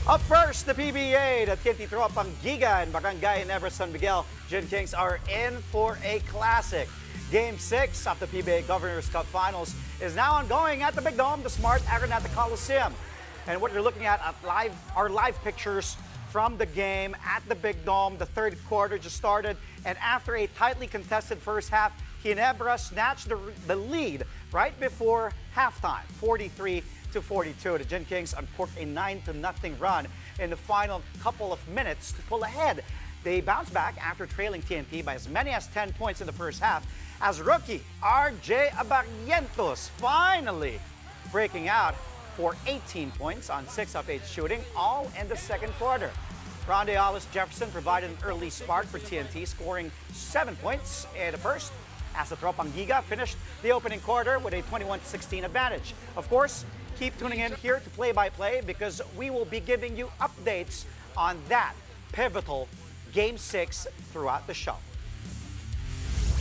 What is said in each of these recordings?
Up first, the PBA, the TNT Tropang Giga and Barangay Ginebra San Miguel Gin Kings are in for a classic. Game 6 of the PBA Governor's Cup Finals is now ongoing at the Big Dome, the Smart Araneta Coliseum. And what you're looking at are live pictures from the game at the Big Dome. The third quarter just started, and after a tightly contested first half, Ginebra snatched the lead right before halftime, 43-42. The Gin Kings uncorked a 9-0 run in the final couple of minutes to pull ahead. They bounced back after trailing TNT by as many as 10 points in the first half as rookie RJ Abarrientos finally breaking out for 18 points on 6 of 8 shooting, all in the second quarter. Ronde Alice Jefferson provided an early spark for TNT, scoring 7 points in the first, as the Tropang Giga finished the opening quarter with a 21-16 advantage. Of course, keep tuning in here to Play-by-Play because we will be giving you updates on that pivotal Game 6 throughout the show.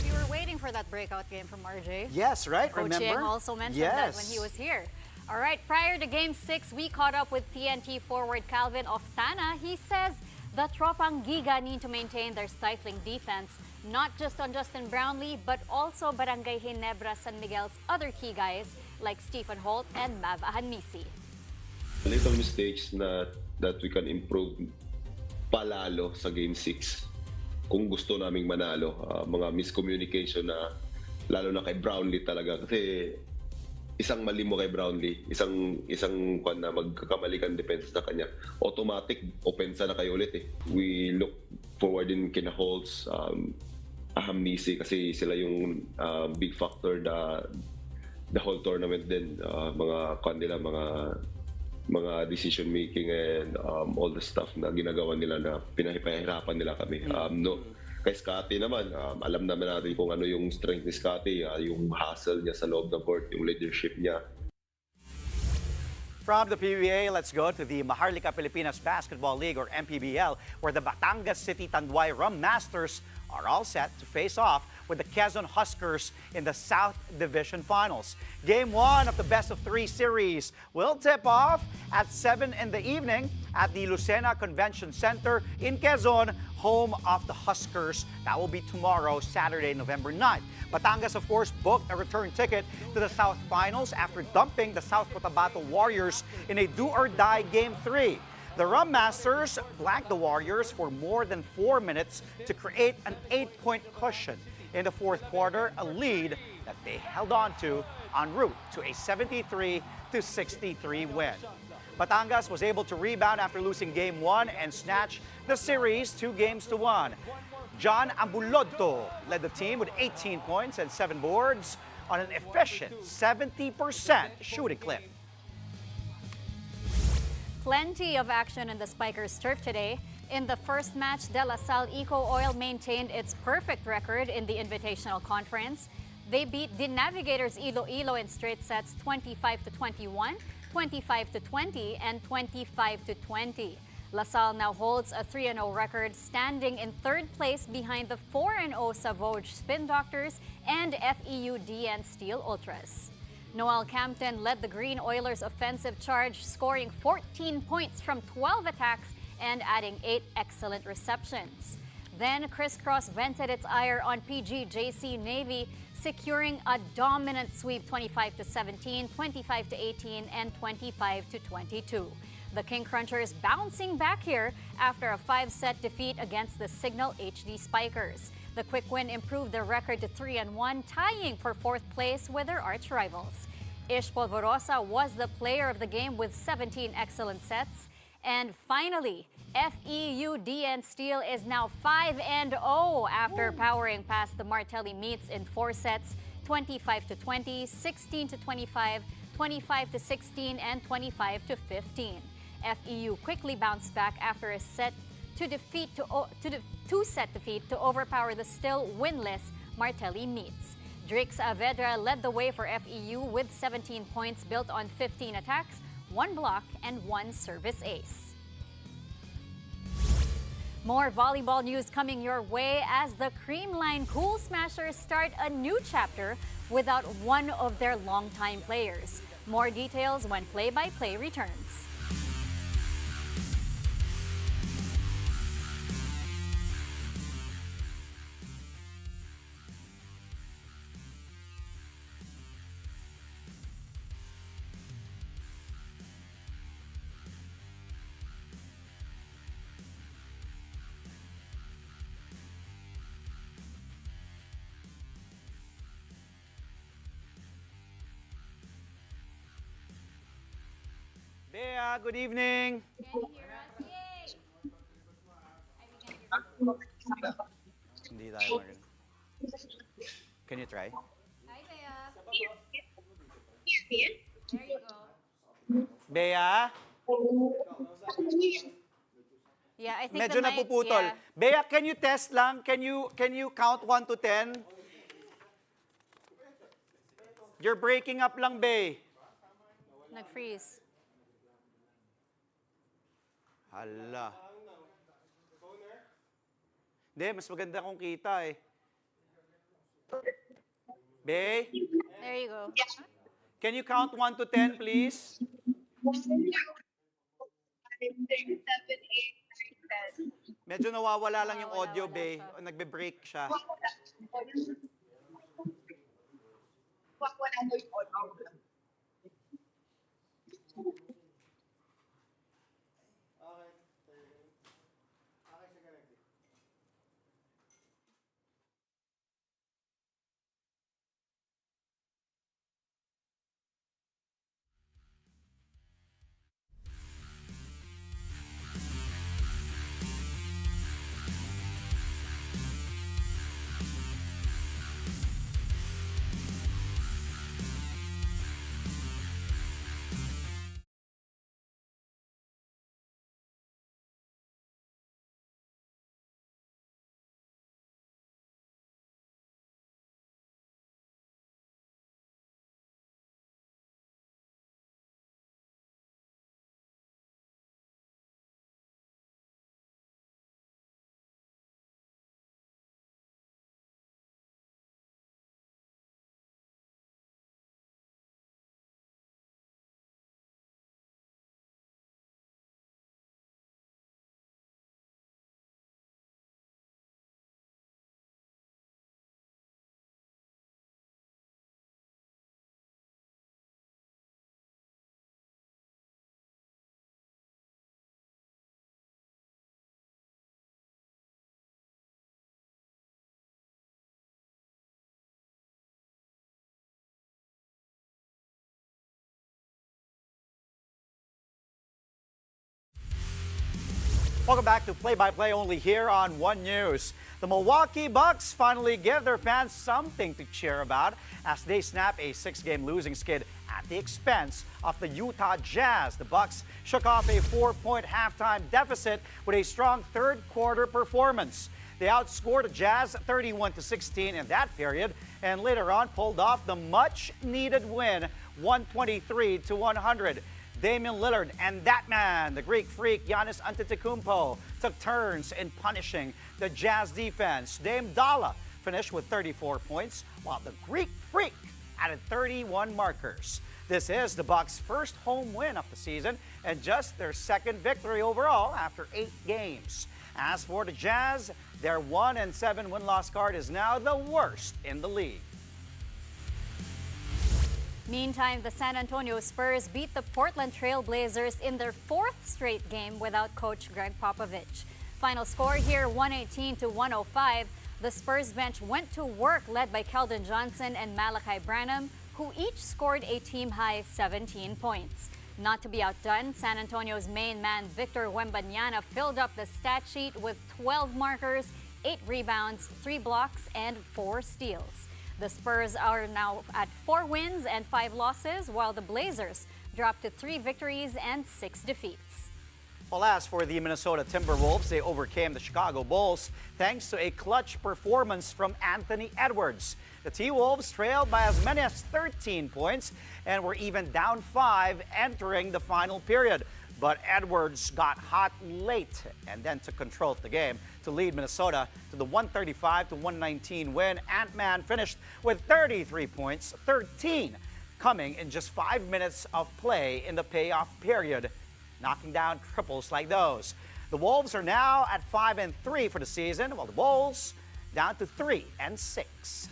We were waiting for that breakout game from RJ. Yes, right? Coach Remember? Ying also mentioned that when he was here. All right, prior to Game 6, we caught up with TNT forward Calvin Oftana. He says the Tropang Giga need to maintain their stifling defense, not just on Justin Brownlee, but also Barangay Ginebra San Miguel's other key guys like Stephen Holt and Mav Ahanmisi. Little mistakes that we can improve palalo sa Game 6 kung gusto naming manalo. Mga miscommunication na lalo na kay Brownlee talaga kasi isang mali mo kay Brownlee, isang kwan na magkakamali kang defense na kanya, automatic opensa na kayo ulit eh. We look forward in kina Holtz, Ahanmisi kasi sila yung big factor the whole tournament din, mga kwan nila, mga decision making and all the stuff na ginagawa nila na pinahirapan nila kami. No, kay Scotty naman, alam naman natin kung ano yung strength ni Scotty, yung hustle niya sa loob ng court, yung leadership niya. From the PBA, let's go to the Maharlika Pilipinas Basketball League or MPBL, where the Batangas City Tanduay Rum Masters are all set to face off with the Quezon Huskers in the South Division Finals. Game 1 of the best-of-3 series will tip off at 7 in the evening at the Lucena Convention Center in Quezon, home of the Huskers. That will be tomorrow, Saturday, November 9th. Batangas, of course, booked a return ticket to the South Finals after dumping the South Cotabato Warriors in a do-or-die Game 3. The Rum Masters blanked the Warriors for more than 4 minutes to create an 8-point cushion in the fourth quarter, a lead that they held on to en route to a 73-63 win. Batangas was able to rebound after losing Game 1 and snatch the series 2-1. John Ambulodto led the team with 18 points and 7 boards on an efficient 70% shooting clip. Plenty of action in the Spikers turf today. In the first match, De La Salle Eco Oil maintained its perfect record in the Invitational Conference. They beat the Navigators Iloilo in straight sets 25-21, 25-20, and 25-20. La Salle now holds a 3-0 record, standing in third place behind the 4-0 Savoj Spin Doctors and FEU DN Steel Ultras. Noel Campton led the Green Oilers' offensive charge, scoring 14 points from 12 attacks and adding 8 excellent receptions. Then Crisscross vented its ire on PGJC Navy, securing a dominant sweep 25-17, 25-18, and 25-22. The King Crunchers bouncing back here after a 5-set defeat against the Signal HD Spikers. The quick win improved their record to 3-1, tying for 4th place with their arch rivals. Ish Polvorosa was the player of the game with 17 excellent sets. And finally, FEU DN Steel is now 5-0 after powering past the Martelli Meats in 4 sets, 25-20, 16-25, 25-16, and 25-15. FEU quickly bounced back after a two-set defeat to overpower the still winless Martelli Meats. Drake Saavedra led the way for FEU with 17 points built on 15 attacks, 1 block, and 1 service ace. More volleyball news coming your way as the Creamline Cool Smashers start a new chapter without one of their longtime players. More details when Play-by-Play returns. Bea, good evening. Hindi tayo marinig. Can you try? Hi, Bea. Bea? Yeah, I think Medyo the mic, napuputol. yeah. Bea, can you test lang? Can you count 1 to 10? You're breaking up lang, Bea. Nag-freeze. Hala. Hindi, mas maganda kung kita eh. Bea, There you go. can you count 1 to 10, please? 7, 8, 9, 10. Medyo nawawala lang yung Nawawala audio, siya. Bea. Nagbe-break siya. Wala na yung audio. Welcome back to Play-by-Play only here on One News. The Milwaukee Bucks finally give their fans something to cheer about as they snap a 6-game losing skid at the expense of the Utah Jazz. The Bucks shook off a 4-point halftime deficit with a strong third-quarter performance. They outscored the Jazz 31-16 in that period and later on pulled off the much-needed win 123-100. Damian Lillard and that man, the Greek freak Giannis Antetokounmpo, took turns in punishing the Jazz defense. Dame Dalla finished with 34 points, while the Greek freak added 31 markers. This is the Bucks' first home win of the season and just their second victory overall after 8 games. As for the Jazz, their 1-7 win-loss card is now the worst in the league. Meantime, the San Antonio Spurs beat the Portland Trail Blazers in their 4th straight game without coach Greg Popovich. Final score here, 118-105. The Spurs bench went to work led by Keldon Johnson and Malachi Branham, who each scored a team-high 17 points. Not to be outdone, San Antonio's main man Victor Wembanyama filled up the stat sheet with 12 markers, 8 rebounds, 3 blocks, and 4 steals. The Spurs are now at 4 wins and 5 losses, while the Blazers dropped to 3 victories and 6 defeats. Well, as for the Minnesota Timberwolves, they overcame the Chicago Bulls thanks to a clutch performance from Anthony Edwards. The T-Wolves trailed by as many as 13 points and were even down 5 entering the final period. But Edwards got hot late and then took control of the game to lead Minnesota to the 135-119 win. Ant-Man finished with 33 points, 13 coming in just 5 minutes of play in the payoff period, knocking down triples like those. The Wolves are now at 5-3 for the season, while the Bulls down to 3-6.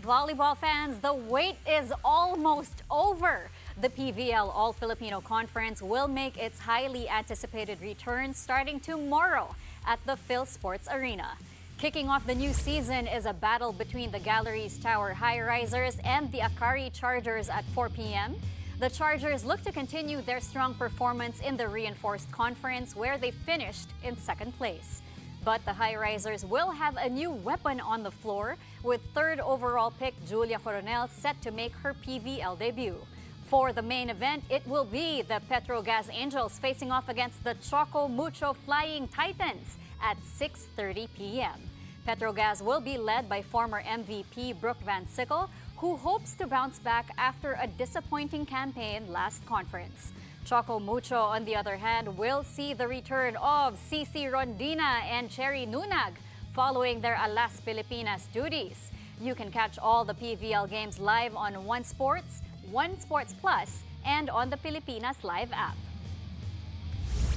Volleyball fans, the wait is almost over. The PVL All-Filipino Conference will make its highly anticipated return starting tomorrow at the Phil Sports Arena. Kicking off the new season is a battle between the Galleries Tower High Risers and the Akari Chargers at 4 p.m. The Chargers look to continue their strong performance in the reinforced conference where they finished in second place. But the High Risers will have a new weapon on the floor with third overall pick Julia Coronel set to make her PVL debut. For the main event, it will be the Petrogas Angels facing off against the Choco Mucho Flying Titans at 6:30 p.m. Petrogas will be led by former MVP Brooke Van Sickle, who hopes to bounce back after a disappointing campaign last conference. Choco Mucho, on the other hand, will see the return of Cici Rondina and Cherry Nunag following their Alas Pilipinas duties. You can catch all the PVL games live on One Sports, One Sports Plus, and on the Pilipinas Live app.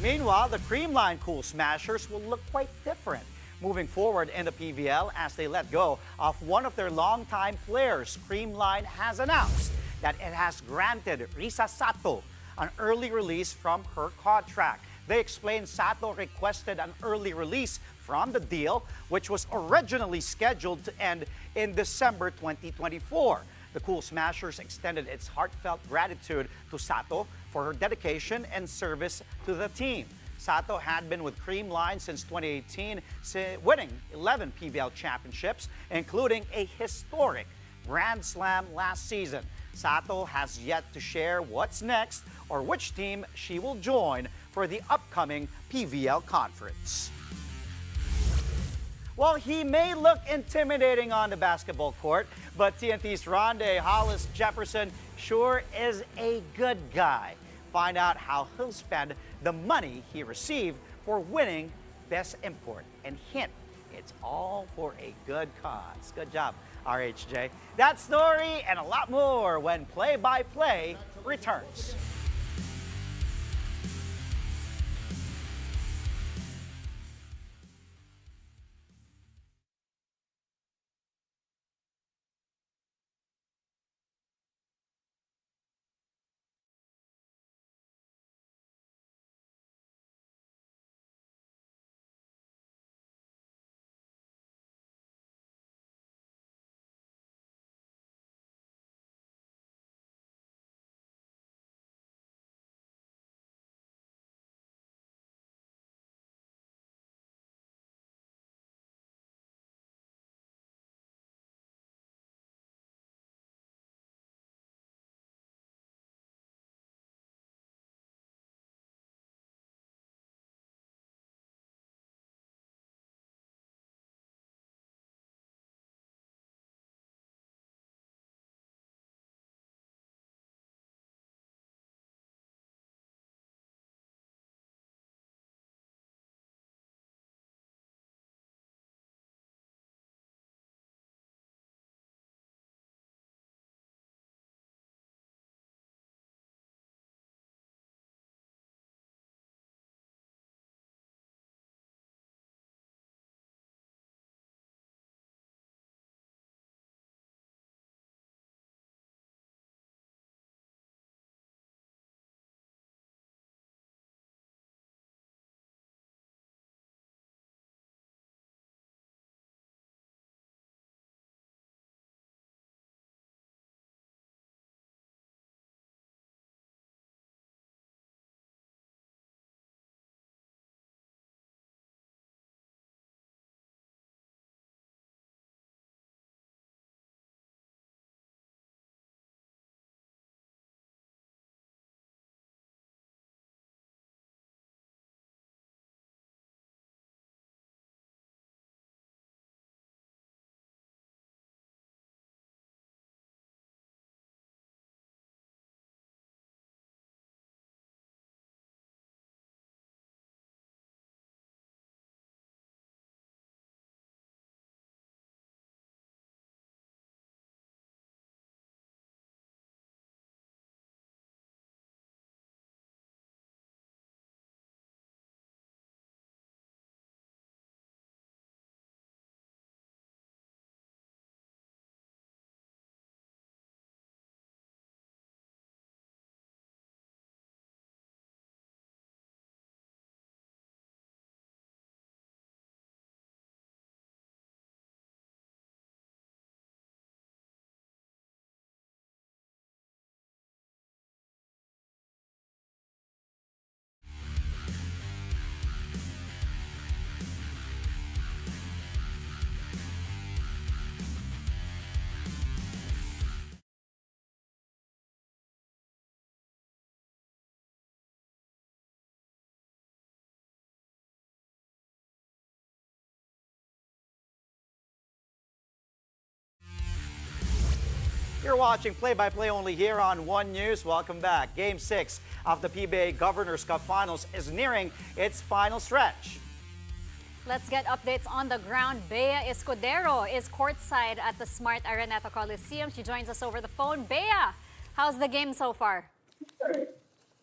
Meanwhile, the Creamline Cool Smashers will look quite different moving forward in the PVL as they let go of one of their longtime players. Creamline has announced that it has granted Risa Sato an early release from her contract. They explained Sato requested an early release from the deal, which was originally scheduled to end in December 2024. The Cool Smashers extended its heartfelt gratitude to Sato for her dedication and service to the team. Sato had been with Creamline since 2018, winning 11 PVL championships, including a historic Grand Slam last season. Sato has yet to share what's next or which team she will join for the upcoming PVL conference. Well, he may look intimidating on the basketball court, but TNT's Ronde Hollis Jefferson sure is a good guy. Find out how he'll spend the money he received for winning Best Import. And hint, it's all for a good cause. Good job, RHJ. That story and a lot more when Play by Play returns. You're watching play-by-play only here on One News. Welcome back. Game 6 of the PBA Governors Cup Finals is nearing its final stretch. Let's get updates on the ground. Bea Escudero is courtside at the Smart Araneta Coliseum. She joins us over the phone. Bea, how's the game so far?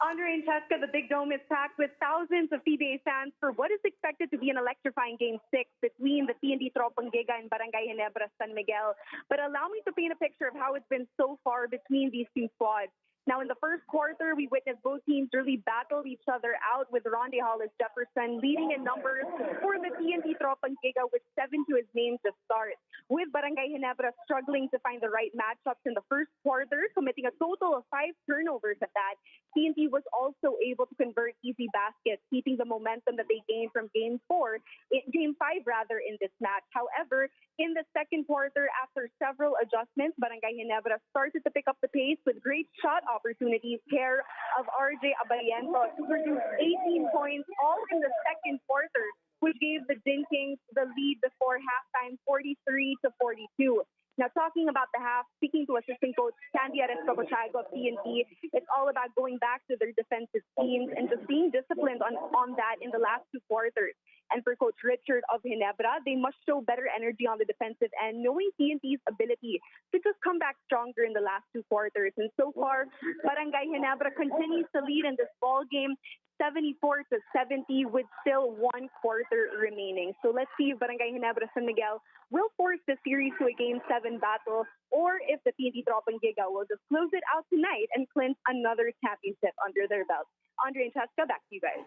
Andre and Cheska, the Big Dome is packed with thousands of PBA fans for what is expected to be an electrifying Game 6 between the TNT Tropang Giga and Barangay Ginebra San Miguel. But allow me to paint a picture of how it's been so far between these two squads. Now, in the first quarter, we witnessed both teams really battle each other out, with Ronde Hollis Jefferson leading in numbers for the TNT Tropang Giga with 7 to his name to start, with Barangay Ginebra struggling to find the right matchups in the first quarter, committing a total of 5 turnovers at that. TNT was also able to convert easy baskets, keeping the momentum that they gained from Game 5 in this match. However, in the second quarter, after several adjustments, Barangay Ginebra started to pick up the pace with great shot opportunities, pair of RJ Abariento to produce 18 points, all in the second quarter, which gave the Din Kings the lead before halftime, 43-42. Now, talking about the half, speaking to assistant coach Candy Ares-Cabochago of TNT, it's all about going back to their defensive teams and just being disciplined on that in the last 2 quarters. And for Coach Richard of Ginebra, they must show better energy on the defensive end, knowing TNT's ability to just come back stronger in the last 2 quarters. And so far, Barangay Ginebra continues to lead in this ball game, 74-70, with still 1 quarter remaining. So let's see if Barangay Ginebra San Miguel will force the series to a Game 7 battle, or if the TNT Tropang Giga will just close it out tonight and clinch another championship under their belt. Andre and Cheska, back to you guys.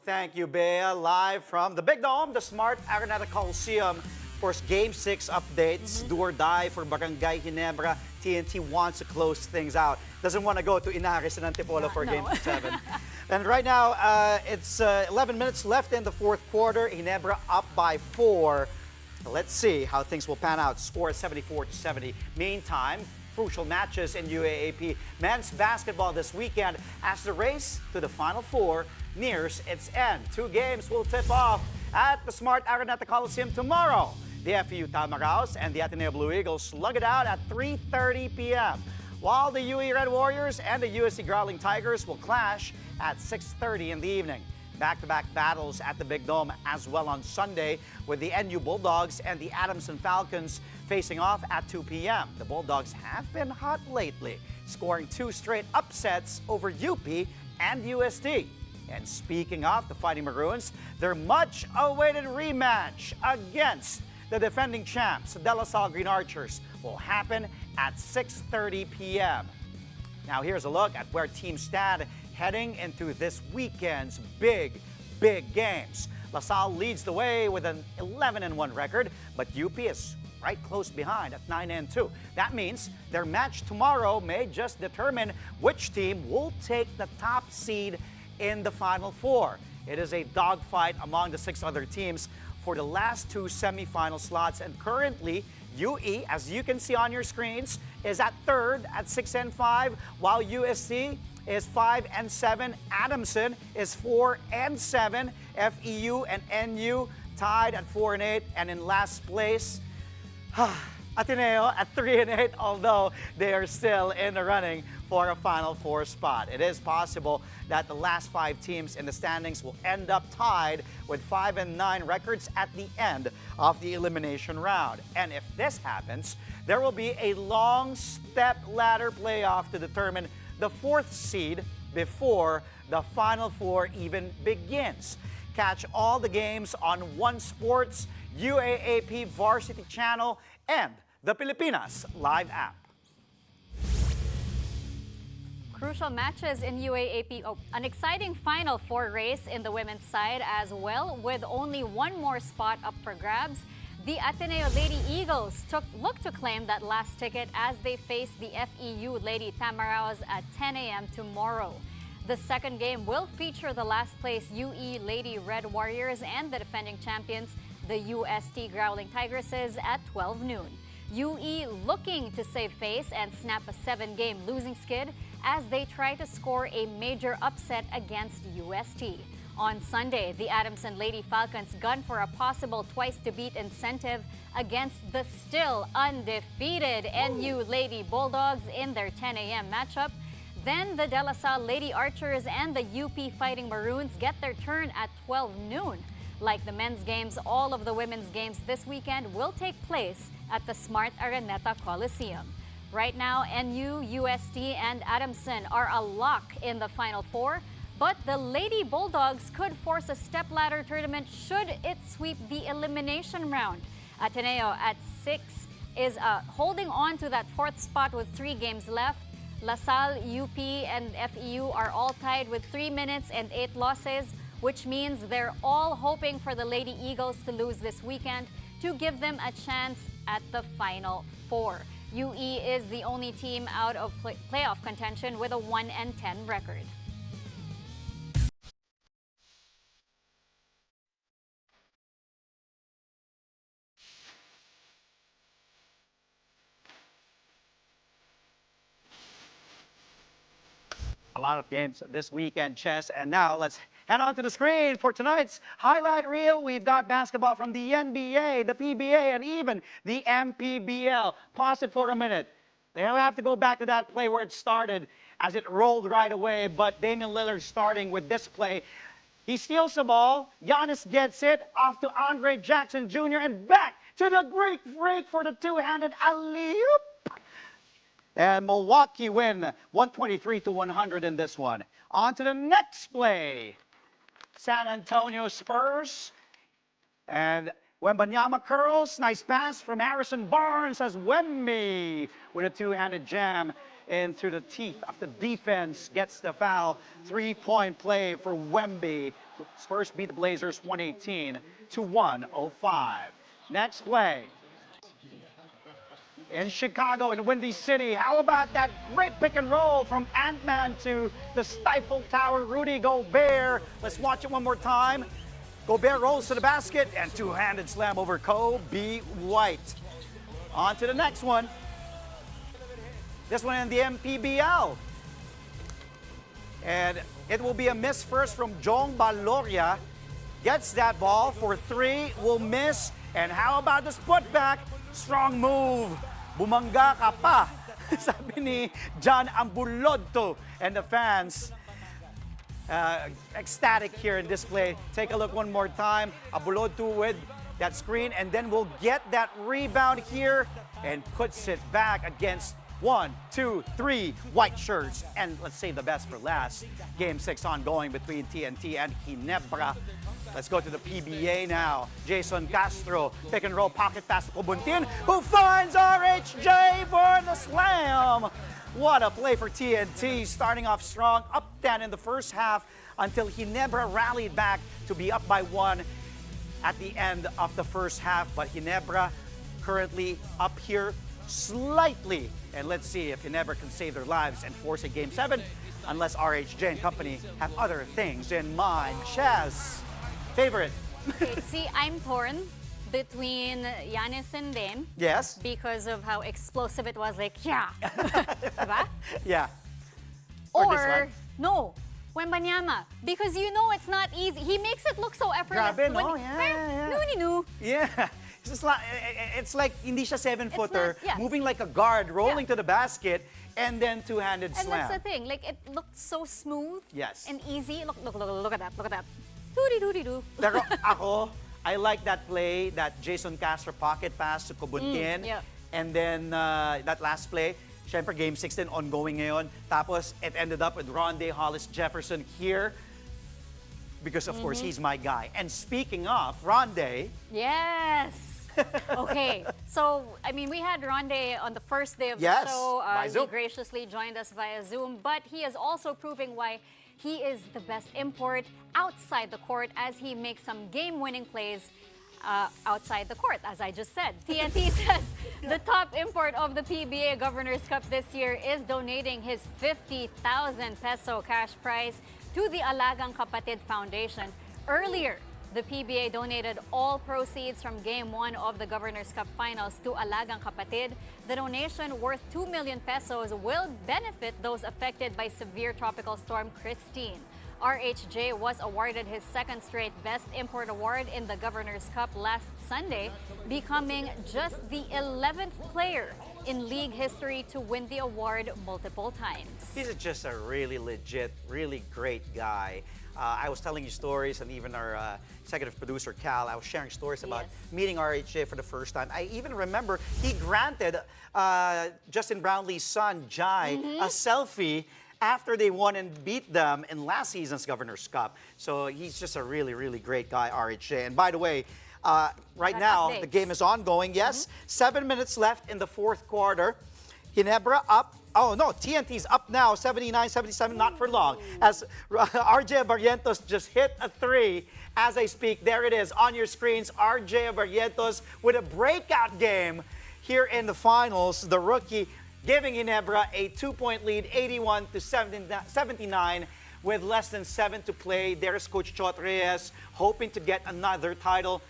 Thank you, Bea. Live from the Big Dome, the Smart Araneta Coliseum. Of course, Game 6 updates, do or die for Barangay Ginebra. TNT wants to close things out. Doesn't want to go to Inares and Antipolo for Game 7. And right now, it's 11 minutes left in the fourth quarter. Ginebra up by 4. Let's see how things will pan out. Score 74-70. Meantime, crucial matches in UAAP men's basketball this weekend as the race to the Final Four nears its end. 2 games will tip off at the Smart Araneta Coliseum tomorrow. The FEU Tamaraos and the Ateneo Blue Eagles slug it out at 3:30 p.m., while the UE Red Warriors and the USC Growling Tigers will clash at 6:30 in the evening. Back-to-back battles at the Big Dome as well on Sunday, with the NU Bulldogs and the Adamson Falcons facing off at 2 p.m. The Bulldogs have been hot lately, scoring 2 straight upsets over UP and USD. And speaking of the Fighting Maroons, their much-awaited rematch against the defending champs, the De La Salle Green Archers, will happen at 6:30 p.m. Now here's a look at where teams stand heading into this weekend's big games. La Salle leads the way with an 11-1 record, but UP is right close behind at 9-2. That means their match tomorrow may just determine which team will take the top seed in the Final Four. It is a dogfight among the 6 other teams for the last 2 semifinal slots, and currently UE, as you can see on your screens, is at 3rd at 6-5, while USC is 5-7. Adamson is 4-7. FEU and NU tied at 4-8, and in last place, Ateneo at 3-8, although they are still in the running for a Final Four spot. It is possible that the last 5 teams in the standings will end up tied with 5-9 records at the end of the elimination round. And if this happens, there will be a long step ladder playoff to determine the 4th seed before the Final Four even begins. Catch all the games on One Sports, UAAP Varsity Channel, and the Pilipinas Live app. Crucial matches in UAAP. An exciting Final Four race in the women's side as well, with only one more spot up for grabs. The Ateneo Lady Eagles look to claim that last ticket as they face the FEU Lady Tamaraos at 10 a.m. tomorrow. The second game will feature the last place UE Lady Red Warriors and the defending champions, the UST Growling Tigresses, at 12 noon. UE looking to save face and snap a 7-game losing skid as they try to score a major upset against UST. On Sunday, the Adamson Lady Falcons gun for a possible twice-to-beat incentive against the still undefeated NU Lady Bulldogs in their 10 a.m. matchup. Then the De La Salle Lady Archers and the UP Fighting Maroons get their turn at 12 noon. Like the men's games, all of the women's games this weekend will take place at the Smart Araneta Coliseum. Right now, NU, UST, and Adamson are a lock in the Final Four, but the Lady Bulldogs could force a stepladder tournament should it sweep the elimination round. Ateneo at 6 is holding on to that fourth spot with 3 games left. La Salle, UP, and FEU are all tied with 3 minutes and 8 losses, which means they're all hoping for the Lady Eagles to lose this weekend to give them a chance at the Final Four. UE is the only team out of playoff contention with a 1-10 record. A lot of games this weekend, Chess. And now let's head on to the screen for tonight's highlight reel. We've got basketball from the NBA, the PBA, and even the MPBL. Pause it for a minute. They'll have to go back to that play where it started as it rolled right away. But Damian Lillard starting with this play. He steals the ball. Giannis gets it off to Andre Jackson Jr. and back to the Greek Freak for the two-handed alley-oop. And Milwaukee win 123-100 in this one. On to the next play. San Antonio Spurs. And Wembanyama curls. Nice pass from Harrison Barnes as Wemby with a two-handed jam into the teeth of the defense. Gets the foul. 3-point play for Wemby. Spurs beat the Blazers 118-105. Next play. In Chicago, in Windy City. How about that great pick and roll from Ant-Man to the Stifle Tower, Rudy Gobert. Let's watch it one more time. Gobert rolls to the basket and two-handed slam over Kobe White. On to the next one. This one in the MPBL. And it will be a miss first from Jong Baloria. Gets that ball for 3, will miss. And how about this putback? Strong move. Bumangga ka pa, sabi ni John Ambulodto. And the fans ecstatic here in this play. Take a look one more time. Ambulodto with that screen, and then we'll get that rebound here and puts it back against 1, 2, 3 white shirts. And let's save the best for last. Game 6 ongoing between TNT and Ginebra. Let's go to the PBA now. Jason Castro, pick and roll pocket pass to Cobuntin, who finds RHJ for the slam. What a play for TNT, starting off strong, up 10 in the first half until Ginebra rallied back to be up by 1 at the end of the first half. But Ginebra currently up here slightly. And let's see if Ginebra can save their lives and force a Game 7, unless RHJ and company have other things in mind. Chaz, favorite? Okay, see, I'm torn between Giannis and Dame. Yes. Because of how explosive it was, like, yeah. Diba? Yeah. Or this Or, one. no, Wembanyama. Because you know it's not easy. He makes it look so effortless. Grabe, no? When- Yeah. Nuni-nu. Yeah. It's like hindi siya 7-footer, not- yeah. moving like a guard, rolling Yeah. to the basket, and then two-handed And slam. that's the thing. Like, it looked so smooth. Yes. And easy. Look at that. Look at that. Doody-doody-doo. Pero ako, I like that play, that Jason Castro pocket pass to Cobuntin. yeah. And then that last play, syempre Game 6 din ongoing ngayon. Tapos it ended up with Rondae Hollis Jefferson here because of course he's my guy. And speaking of Rondae, Yes. Okay. So, I mean, we had Rondae on the first day of Yes, the show. by He Zoom. graciously joined us via Zoom, but he is also proving why he is the best import outside the court as he makes some game-winning plays outside the court, as I just said. TNT says the top import of the PBA Governors Cup this year is donating his 50,000 peso cash prize to the Alagang Kapatid Foundation. Earlier, the PBA donated all proceeds from Game 1 of the Governors Cup Finals to Alagang Kapatid. The donation, worth 2 million pesos, will benefit those affected by severe tropical storm Christine. RHJ was awarded his second straight Best Import Award in the Governor's Cup last Sunday, becoming just the 11th player in league history to win the award multiple times. He's just a really legit, really great guy. I was telling you stories, and even our executive producer, Cal, I was sharing stories about Yes. meeting RHJ for the first time. I even remember he granted Justin Brownlee's son, Jai, a selfie after they won and beat them in last season's Governor's Cup. So he's just a really, really great guy, RHJ. And by the way, right Got now, updates. the game is ongoing. Yes, 7 minutes left in the fourth quarter. Ginebra up. Oh no, TNT's up now, 79-77, not for long. As RJ Barrientos just hit a three as I speak. There it is on your screens. RJ Barrientos with a breakout game here in the finals. The rookie giving Ginebra a 2-point lead, 81-79, with less than 7 to play. There's Coach Chot Reyes hoping to get another title.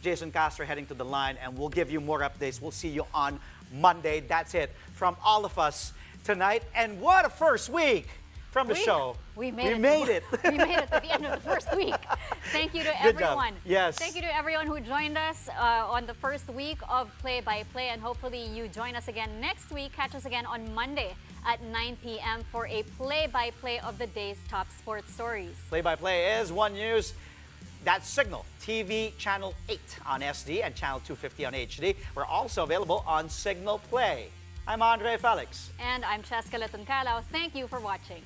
Jason Castro heading to the line, and we'll give you more updates. We'll see you on Monday. That's it from all of us tonight. And what a first week from the show. We made it. We made it to the end of the first week. Thank you to Good job. everyone. Yes. Thank you to everyone who joined us on the first week of Play by Play, and hopefully you join us again next week. Catch us again on Monday at 9 p.m. for a play-by-play of the day's top sports stories. Play-by-play is One News. That's Signal TV Channel 8 on SD and Channel 250 on HD. We're also available on Signal Play. I'm Andre Felix. And I'm Cheska Latuncalao. Thank you for watching.